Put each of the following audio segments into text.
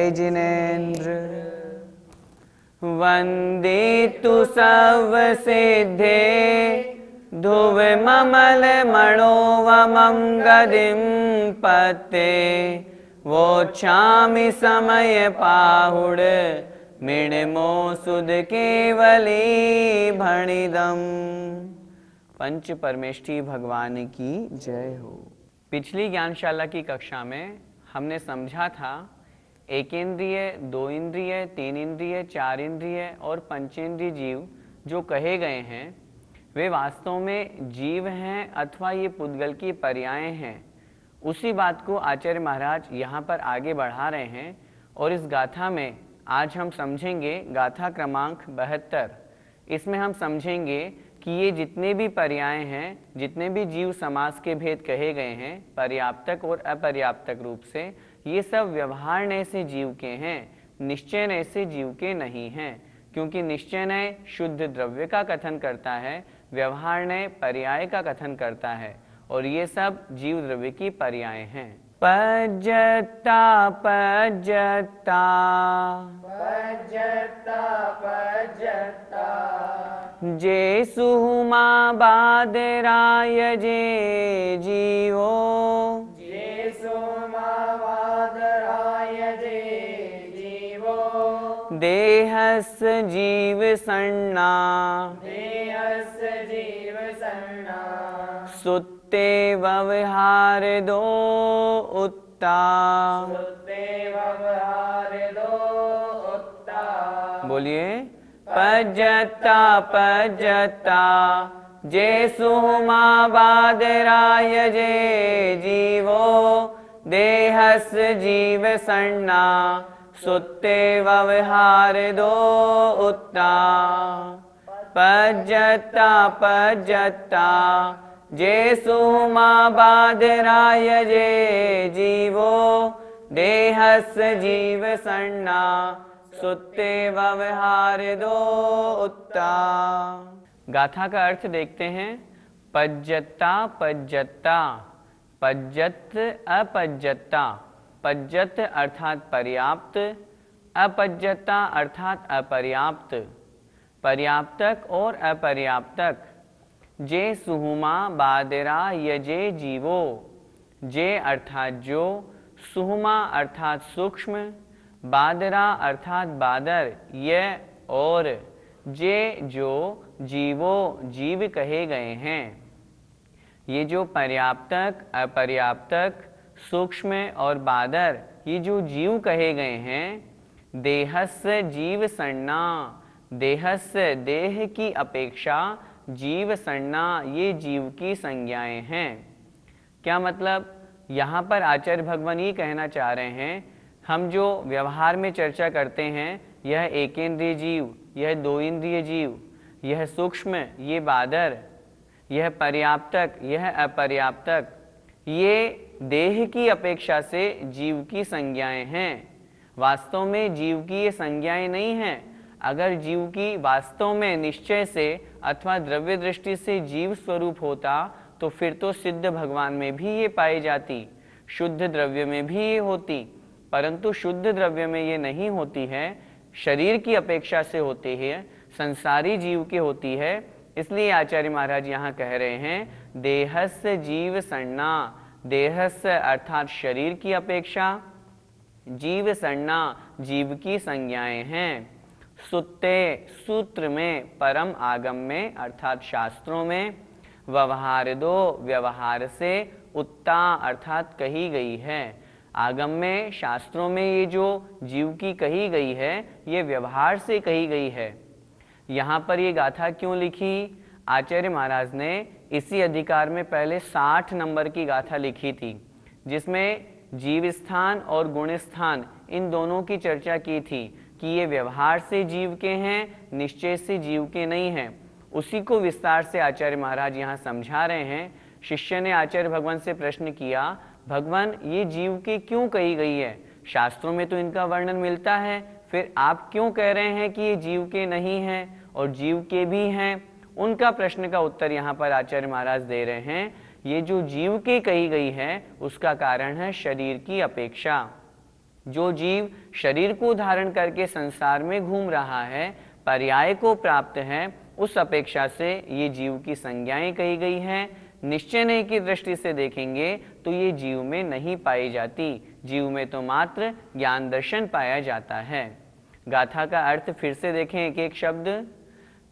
जय जिनेन्द्र। वंदितु सर्वसिद्धे ध्रुव ममल मणोवमं गदिं पते वोच्छामि समय पाहुड मिणमो सुध केवली भणिदम। पंच परमेष्ठी भगवान की जय हो। पिछली ज्ञानशाला की कक्षा में हमने समझा था एक इंद्रिय, दो इंद्रिय, तीन इंद्रिय, चार इंद्रिय और पंचेंद्रिय जीव जो कहे गए हैं वे वास्तव में जीव हैं अथवा ये पुद्गल की पर्याय हैं। उसी बात को आचार्य महाराज यहाँ पर आगे बढ़ा रहे हैं और इस गाथा में आज हम समझेंगे गाथा क्रमांक 72। इसमें हम समझेंगे कि ये जितने भी पर्याय हैं, जितने भी जीव समास के भेद कहे गए हैं पर्याप्तक और अपर्याप्तक रूप से, ये सब व्यवहार नय से जीव के हैं, निश्चय नय से जीव के नहीं हैं। क्योंकि निश्चय नय शुद्ध द्रव्य का कथन करता है, व्यवहार नय पर्याय का कथन करता है और ये सब जीव द्रव्य की पर्याय हैं। पज्जता पज्जता पज्जता पज्जता जे सुहुमा बादराय जे जीवो जे सोमावादराय जे जीवो देहस जीव सन्ना देहस जीव सन्ना सुत्ते व्यवहार दो उत्ता। सुत्ते व्यवहार दो उत्ता। बोलिए पज्जता पज्जता जे सुहुमा बादराय जे जीवो देहस जीव सन्ना सुत्ते व्यवहार दो उत्ता। पज्जता पज्जता जे सुहुमा बादराय जे जीवो देहस जीव सन्ना सुत्ते व्यवहार दो उत्ता। गाथा का अर्थ देखते हैं। पज्जता पज्जता, पज्जत अपज्जता। पज्जत अर्थात पर्याप्त, अपज्जता अर्थात अपर्याप्त। पर्याप्तक और अपर्याप्तक। जे सुहुमा बादरा यजे जीवो, जे अर्थात जो, सुहुमा अर्थात सूक्ष्म, बादरा अर्थात बादर, यह और, जे जो जीवो जीव कहे गए हैं। ये जो पर्याप्तक, अपर्याप्तक, सूक्ष्म और बादर ये जो जीव कहे गए हैं, देहस्य जीव सन्ना, देहस्य देह की अपेक्षा, जीव सन्ना ये जीव की संज्ञाएं हैं। क्या मतलब? यहाँ पर आचार्य भगवान ये कहना चाह रहे हैं हम जो व्यवहार में चर्चा करते हैं, यह एक इंद्रिय जीव, यह दो इंद्रिय जीव, यह सूक्ष्म, ये बादर, यह पर्याप्तक, यह अपर्याप्तक, ये देह की अपेक्षा से जीव की संज्ञाएं हैं। वास्तव में जीव की ये संज्ञाएं नहीं हैं। अगर जीव की वास्तव में निश्चय से अथवा द्रव्य दृष्टि से जीव स्वरूप होता तो फिर तो सिद्ध भगवान में भी ये पाई जाती, शुद्ध द्रव्य में भी ये होती, परंतु शुद्ध द्रव्य में ये नहीं होती है, शरीर की अपेक्षा से होती है, संसारी जीव की होती है। इसलिए आचार्य महाराज यहाँ कह रहे हैं देहस्य जीव सन्ना, देहस्य अर्थात शरीर की अपेक्षा, जीव सन्ना जीव की संज्ञाएं हैं। सुत्ते सूत्र में, परम आगम में अर्थात शास्त्रों में, व्यवहार दो व्यवहार से, उत्ता अर्थात कही गई है। आगम में, शास्त्रों में ये जो जीव की कही गई है ये व्यवहार से कही गई है। यहाँ पर ये गाथा क्यों लिखी? आचार्य महाराज ने इसी अधिकार में पहले 60 नंबर की गाथा लिखी थी, जिसमें जीव स्थान और गुण स्थान इन दोनों की चर्चा की थी कि ये व्यवहार से जीव के हैं, निश्चय से जीव के नहीं हैं। उसी को विस्तार से आचार्य महाराज यहाँ समझा रहे हैं। शिष्य ने आचार्य भगवान से प्रश्न किया, भगवान ये जीव के क्यों कही गई है? शास्त्रों में तो इनका वर्णन मिलता है, फिर आप क्यों कह रहे हैं कि ये जीव के नहीं हैं और जीव के भी हैं? उनका प्रश्न का उत्तर यहाँ पर आचार्य महाराज दे रहे हैं। ये जो जीव के कही गई है उसका कारण है शरीर की अपेक्षा। जो जीव शरीर को धारण करके संसार में घूम रहा है, पर्याय को प्राप्त है, उस अपेक्षा से ये जीव की संज्ञाएं कही गई हैं। निश्चय नहीं की दृष्टि से देखेंगे तो ये जीव में नहीं पाई जाती, जीव में तो मात्र ज्ञान दर्शन पाया जाता है। गाथा का अर्थ फिर से देखें एक एक शब्द।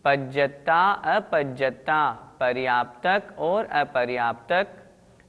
पज्जता अपज्जता, पर्याप्तक और अपर्याप्तक,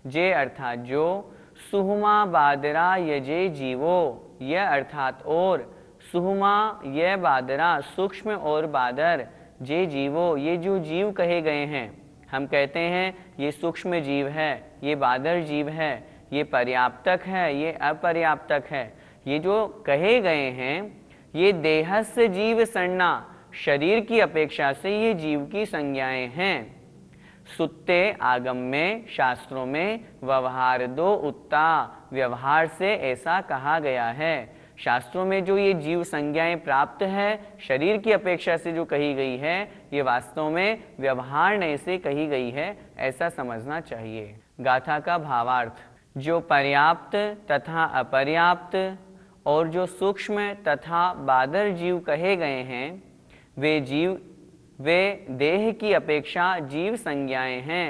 जे अर्थात जो, सुहुमा बादरा यजे जीवो, यह अर्थात और, सुहुमा यह बादरा सूक्ष्म और बादर, जे जीवो ये जो जीव कहे गए हैं। हम कहते हैं ये सूक्ष्म जीव है, ये बादर जीव है, ये पर्याप्तक है, ये अपर्याप्तक है। ये जो कहे गए हैं ये देहस्य जीव सन्ना, शरीर की अपेक्षा से ये जीव की संज्ञाएं हैं। सुत्ते आगम में, शास्त्रों में व्यवहार दो उत्ता, व्यवहार से ऐसा कहा गया है। शास्त्रों में जो ये जीव संज्ञाएं प्राप्त है शरीर की अपेक्षा से जो कही गई है, ये वास्तव में व्यवहार ने से कही गई है, ऐसा समझना चाहिए। गाथा का भावार्थ। जो पर्याप्त तथा अपर्याप्त और जो सूक्ष्म तथा बादर जीव कहे गए हैं, वे देह की अपेक्षा जीव संज्ञाएं हैं।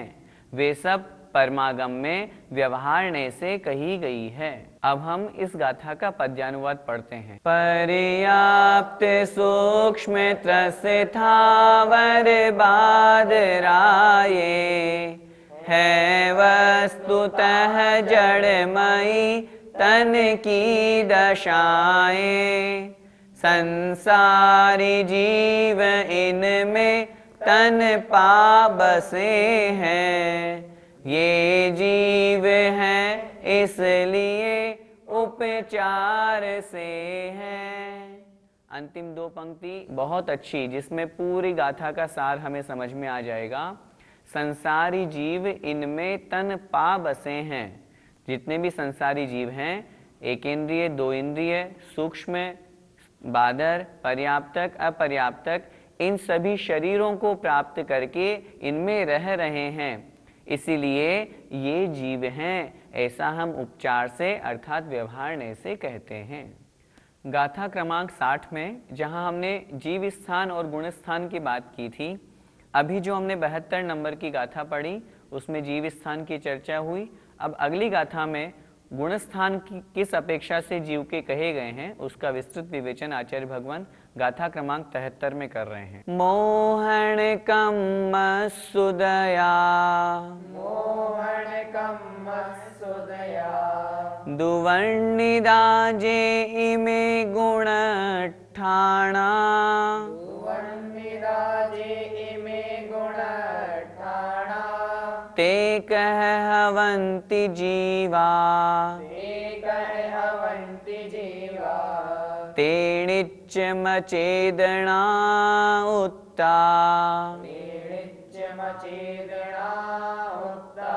वे सब परमागम में व्यवहारने से कही गई है। अब हम इस गाथा का पद्यानुवाद पढ़ते हैं। पर्याप्त सूक्ष्म त्रस्य थावर बादराये, है वस्तुतः जड़मयी तन की दशाएं। संसारी जीव इनमें तन पा बसे हैं, ये जीव हैं इसलिए उपचार से हैं। अंतिम दो पंक्ति बहुत अच्छी, जिसमें पूरी गाथा का सार हमें समझ में आ जाएगा। संसारी जीव इनमें तन पा बसे हैं। जितने भी संसारी जीव हैं, एक इंद्रिय, दो इंद्रिय, सूक्ष्म, बादर, पर्याप्तक, अपर्याप्तक, इन सभी शरीरों को प्राप्त करके इनमें रह रहे हैं, इसीलिए ये जीव हैं, ऐसा हम उपचार से अर्थात व्यवहारने से कहते हैं। गाथा क्रमांक 60 में जहां हमने जीव स्थान और गुण स्थान की बात की थी, अभी जो हमने 72 नंबर की गाथा पढ़ी उसमें जीव स्थान की चर्चा हुई। अब अगली गाथा में गुण स्थान की किस अपेक्षा से जीव के कहे गए हैं उसका विस्तृत विवेचन आचार्य भगवान गाथा क्रमांक 73 में कर रहे हैं। मोहन कम सुदया, मोहन कम सुदया, दुवर्णिदा जे इमे गुण ठाणा, दुवर्णिदा जे इमे गुण ठाणा, ते कह हवन्ति जीवा, ते कह हवन्ति जीवा, तेणिच्च मचेदना उत्ता, तेणिच्च मचेदना उत्ता।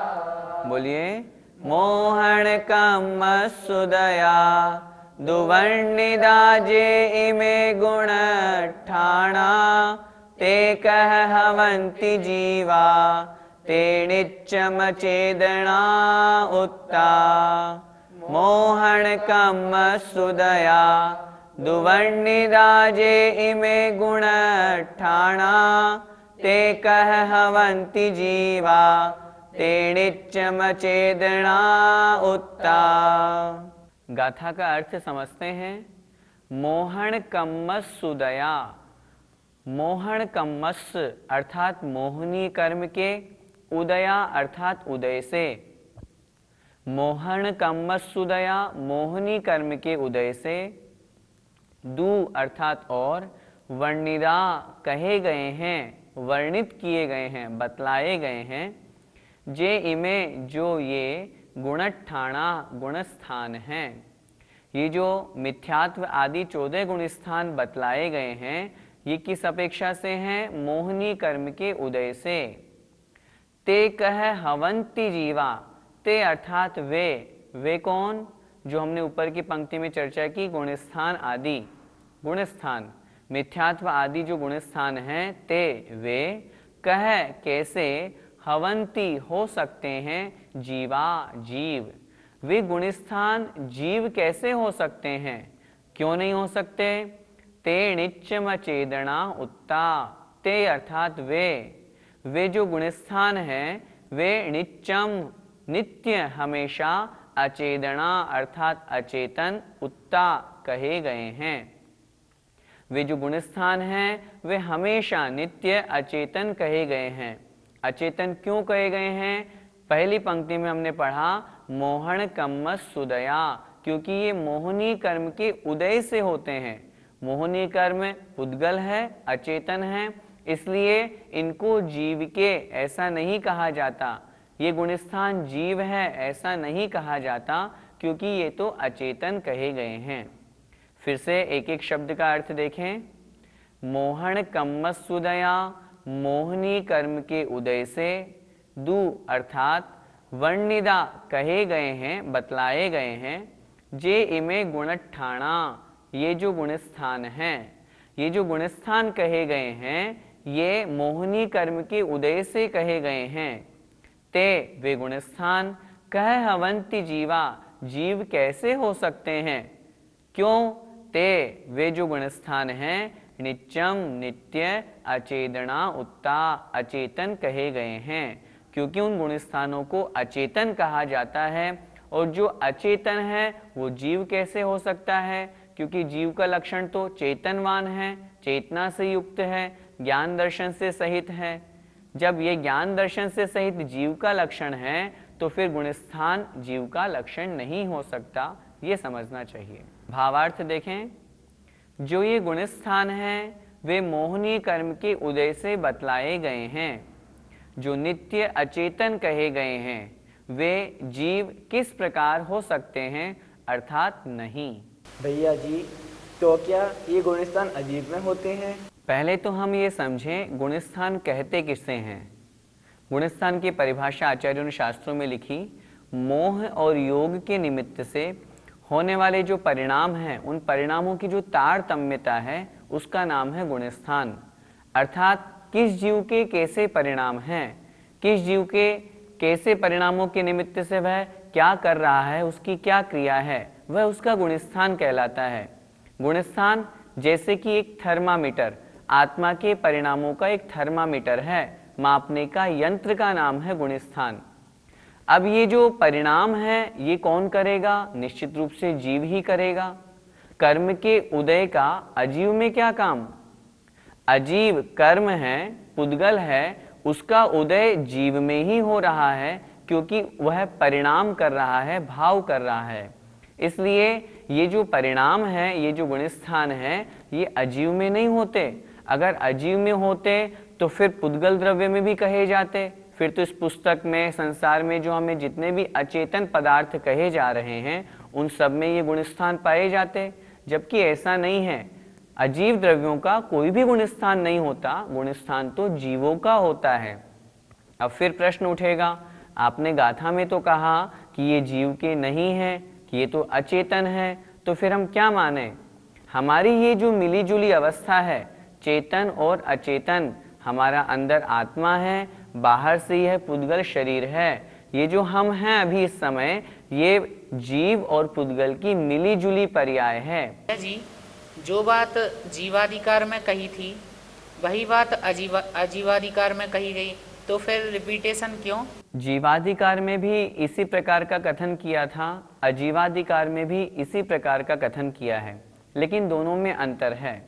बोलिए। मोहन कम सुदया, दुवर्णिदा जे इमे गुण ठाणा, ते कह हवन्ति जीवा, तेणिच्च मचेदना उत्ता। मोहन कम सुदया, दुवर्णिदा जे इमे गुण ठाणा, ते कह हवन्ति जीवा, तेणिच्च मचेदना उत्ता। गाथा का अर्थ समझते हैं। मोहन कम्मस सुदया, मोहन कम्मस अर्थात मोहनी कर्म के, उदया अर्थात उदय से। मोहन कम्मस सुदया मोहनी कर्म के उदय से, दू अर्थात और, वर्णिदा कहे गए हैं, वर्णित किए गए हैं, बतलाए गए हैं, जे इमे जो ये गुणठाणा गुणस्थान हैं। ये जो मिथ्यात्व आदि 14 गुणस्थान बतलाए गए हैं, ये किस अपेक्षा से हैं? मोहनी कर्म के उदय से। ते कह हवंती जीवा, ते अर्थात वे कौन? जो हमने ऊपर की पंक्ति में चर्चा की, गुणस्थान आदि, गुणस्थान मिथ्यात्व आदि जो गुणस्थान हैं, ते वे कह कैसे, हवंती हो सकते हैं, जीवा जीव। वे गुणस्थान जीव कैसे हो सकते हैं? क्यों नहीं हो सकते? ते नित्यम अचेदना उत्ता, ते अर्थात वे जो गुणस्थान हैं वे नित्यम नित्य हमेशा, अचेदना अर्थात अचेतन, उत्ता कहे गए हैं। वे जो गुणस्थान हैं वे हमेशा नित्य अचेतन कहे गए हैं। अचेतन क्यों कहे गए हैं? पहली पंक्ति में हमने पढ़ा मोहन कम्मस सुदया, क्योंकि ये मोहनी कर्म के उदय से होते हैं। मोहनी कर्म पुद्गल है, अचेतन है, इसलिए इनको जीव के ऐसा नहीं कहा जाता। ये गुणस्थान जीव है ऐसा नहीं कहा जाता, क्योंकि ये तो अचेतन कहे गए हैं। फिर से एक एक शब्द का अर्थ देखें। मोहन कम्मसुदया, मोहनी कर्म के उदय से, दु अर्थात वर्णिदा कहे गए हैं, बतलाए गए हैं, जे इमे गुणठाणा, ये जो गुणस्थान हैं, ये जो गुणस्थान कहे गए हैं ये मोहनी कर्म के उदय से कहे गए हैं। ते वे गुणस्थान, कह हवंति जीवा, जीव कैसे हो सकते हैं? क्यों? ते वे जो गुणस्थान हैं नित्यम नित्य, अचेदना उत्ता अचेतन कहे गए हैं, क्योंकि उन गुणस्थानों को अचेतन कहा जाता है। और जो अचेतन है वो जीव कैसे हो सकता है? क्योंकि जीव का लक्षण तो चेतनवान है, चेतना से युक्त है, ज्ञान दर्शन से सहित है। जब ये ज्ञान दर्शन से सहित जीव का लक्षण है तो फिर गुणस्थान जीव का लक्षण नहीं हो सकता, ये समझना चाहिए। भावार्थ देखें। जो ये गुणस्थान हैं वे मोहनी कर्म के उदय से बतलाए गए हैं। जो नित्य अचेतन कहे गए हैं वे जीव किस प्रकार हो सकते हैं? अर्थात नहीं। भैया जी, तो क्या ये गुणस्थान अजीब में होते हैं? पहले तो हम ये समझें गुणस्थान कहते किससे हैं। गुणस्थान की परिभाषा आचार्यों ने शास्त्रों में लिखी, मोह और योग के निमित्त से होने वाले जो परिणाम हैं उन परिणामों की जो तारतम्यता है उसका नाम है गुणस्थान। अर्थात किस जीव के कैसे परिणाम हैं, किस जीव के कैसे परिणामों के निमित्त से वह क्या कर रहा है, उसकी क्या क्रिया है, वह उसका गुणस्थान कहलाता है। गुणस्थान जैसे कि एक थर्मामीटर, आत्मा के परिणामों का एक थर्मामीटर है, मापने का यंत्र का नाम है गुणस्थान। अब ये जो परिणाम है ये कौन करेगा? निश्चित रूप से जीव ही करेगा। कर्म के उदय का अजीव में क्या काम? अजीव कर्म है, पुद्गल है, उसका उदय जीव में ही हो रहा है, क्योंकि वह परिणाम कर रहा है, भाव कर रहा है। इसलिए ये जो परिणाम है, ये जो गुणस्थान है, ये अजीव में नहीं होते। अगर अजीव में होते तो फिर पुद्गल द्रव्य में भी कहे जाते। फिर तो इस पुस्तक में, संसार में जो हमें जितने भी अचेतन पदार्थ कहे जा रहे हैं उन सब में ये गुणस्थान पाए जाते, जबकि ऐसा नहीं है। अजीव द्रव्यों का कोई भी गुणस्थान नहीं होता, गुणस्थान तो जीवों का होता है। अब फिर प्रश्न उठेगा, आपने गाथा में तो कहा कि ये जीव के नहीं है, कि ये तो अचेतन है, तो फिर हम क्या माने? हमारी ये जो मिली जुली अवस्था है, चेतन और अचेतन, हमारा अंदर आत्मा है, बाहर से यह पुद्गल शरीर है। ये जो हम हैं अभी इस समय, ये जीव और पुद्गल की मिली जुली पर्याय है। जी, जो बात जीवाधिकार में कही थी वही बात अजीवाधिकार में कही गई, तो फिर रिपीटेशन क्यों? जीवाधिकार में भी इसी प्रकार का कथन किया था, अजीवाधिकार में भी इसी प्रकार का कथन किया है, लेकिन दोनों में अंतर है।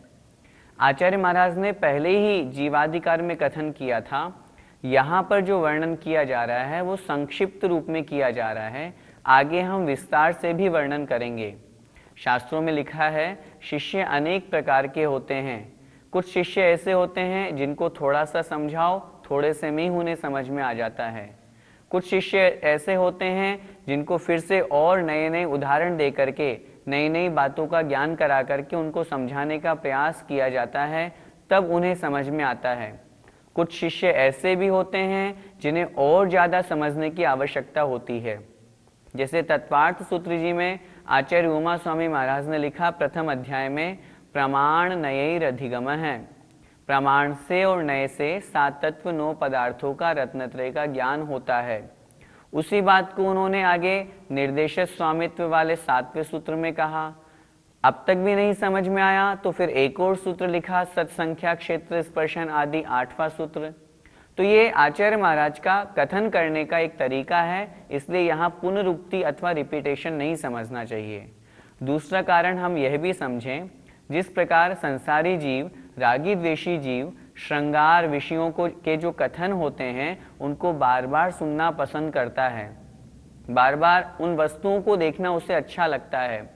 आचार्य महाराज ने पहले ही जीवाधिकार में कथन किया था, यहाँ पर जो वर्णन किया जा रहा है वो संक्षिप्त रूप में किया जा रहा है, आगे हम विस्तार से भी वर्णन करेंगे। शास्त्रों में लिखा है शिष्य अनेक प्रकार के होते हैं। कुछ शिष्य ऐसे होते हैं जिनको थोड़ा सा समझाओ, थोड़े से में ही उन्हें समझ में आ जाता है। कुछ शिष्य ऐसे होते हैं जिनको फिर से और नए नए उदाहरण दे करके, नई नई बातों का ज्ञान करा करके उनको समझाने का प्रयास किया जाता है, तब उन्हें समझ में आता है। कुछ शिष्य ऐसे भी होते हैं जिन्हें और ज़्यादा समझने की आवश्यकता होती है। जैसे तत्वार्थ सूत्र जी में आचार्य उमा स्वामी महाराज ने लिखा, प्रथम अध्याय में, प्रमाण नयैरधिगम है। प्रमाण से और नए से 7 तत्व 9 पदार्थों का रत्नत्रय का ज्ञान होता है। उसी बात को उन्होंने आगे निर्देशित स्वामित्व वाले 7वें सूत्र में कहा। अब तक भी नहीं समझ में आया तो फिर एक और सूत्र लिखा, सत्संख्या क्षेत्र स्पर्शन आदि 8वां सूत्र। तो ये आचार्य महाराज का कथन करने का एक तरीका है, इसलिए यहाँ पुनरुक्ति अथवा रिपीटेशन नहीं समझना चाहिए। दूसरा कारण हम यह भी समझें, जिस प्रकार संसारी जीव, रागी द्वेषी जीव श्रृंगार विषयों को के जो कथन होते हैं उनको बार बार सुनना पसंद करता है, बार बार उन वस्तुओं को देखना उसे अच्छा लगता है,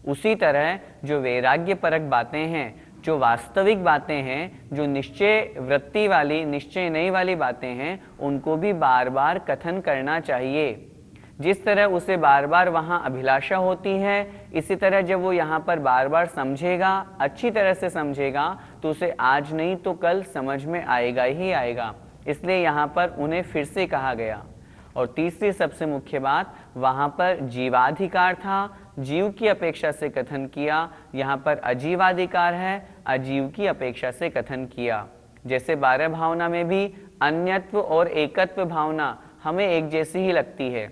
उसी तरह जो वैराग्य परक बातें हैं, जो वास्तविक बातें हैं, जो निश्चय वृत्ति वाली, निश्चय नहीं वाली बातें हैं, उनको भी बार बार कथन करना चाहिए। जिस तरह उसे बार बार वहाँ अभिलाषा होती है, इसी तरह जब वो यहाँ पर बार बार समझेगा, अच्छी तरह से समझेगा, तो उसे आज नहीं तो कल समझ में आएगा ही आएगा। इसलिए यहाँ पर उन्हें फिर से कहा गया। और तीसरी सबसे मुख्य बात, वहाँ पर जीवाधिकार था, जीव की अपेक्षा से कथन किया। यहाँ पर अजीवाधिकार है, अजीव की अपेक्षा से कथन किया। जैसे 12 भावना में भी अन्यत्व और एकत्व भावना हमें एक जैसी ही लगती है।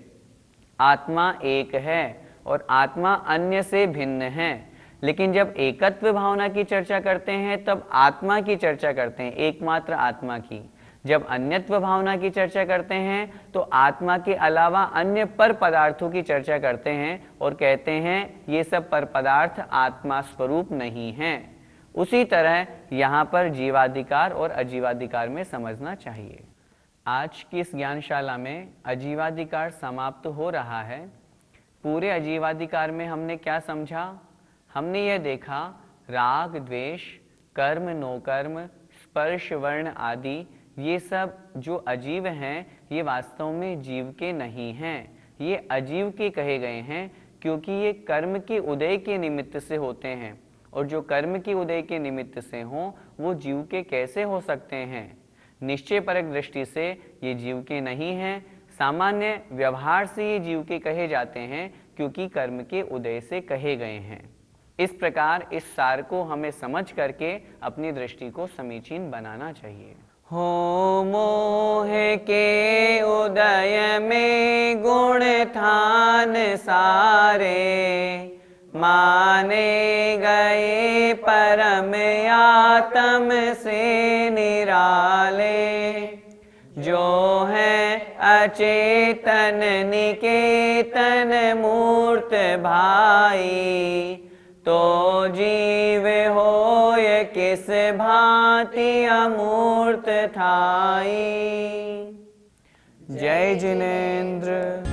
आत्मा एक है और आत्मा अन्य से भिन्न है, लेकिन जब एकत्व भावना की चर्चा करते हैं तब आत्मा की चर्चा करते हैं, एकमात्र आत्मा की। जब अन्यत्व भावना की चर्चा करते हैं तो आत्मा के अलावा अन्य पर पदार्थों की चर्चा करते हैं और कहते हैं ये सब पर पदार्थ आत्मा स्वरूप नहीं हैं। उसी तरह यहाँ पर जीवाधिकार और अजीवाधिकार में समझना चाहिए। आज की इस ज्ञानशाला में अजीवाधिकार समाप्त हो रहा है। पूरे अजीवाधिकार में हमने क्या समझा? हमने यह देखा, राग द्वेष, कर्म नो कर्म, स्पर्श वर्ण आदि ये सब जो अजीव हैं, ये वास्तव में जीव के नहीं हैं, ये अजीव के कहे गए हैं, क्योंकि ये कर्म के उदय के निमित्त से होते हैं, और जो कर्म के उदय के निमित्त से हों वो जीव के कैसे हो सकते हैं? निश्चय परक दृष्टि से ये जीव के नहीं हैं, सामान्य व्यवहार से ये जीव के कहे जाते हैं, क्योंकि कर्म के उदय से कहे गए हैं। इस प्रकार इस सार को हमें समझ करके अपनी दृष्टि को समीचीन बनाना चाहिए। हो मोह के उदय में गुण थान सारे, माने गए परम आत्म से निराले। जो है अचेतन निकेतन मूर्त भाई, तो जीव होय किस भांति अमूर्त थाई। जय जिनेन्द्र।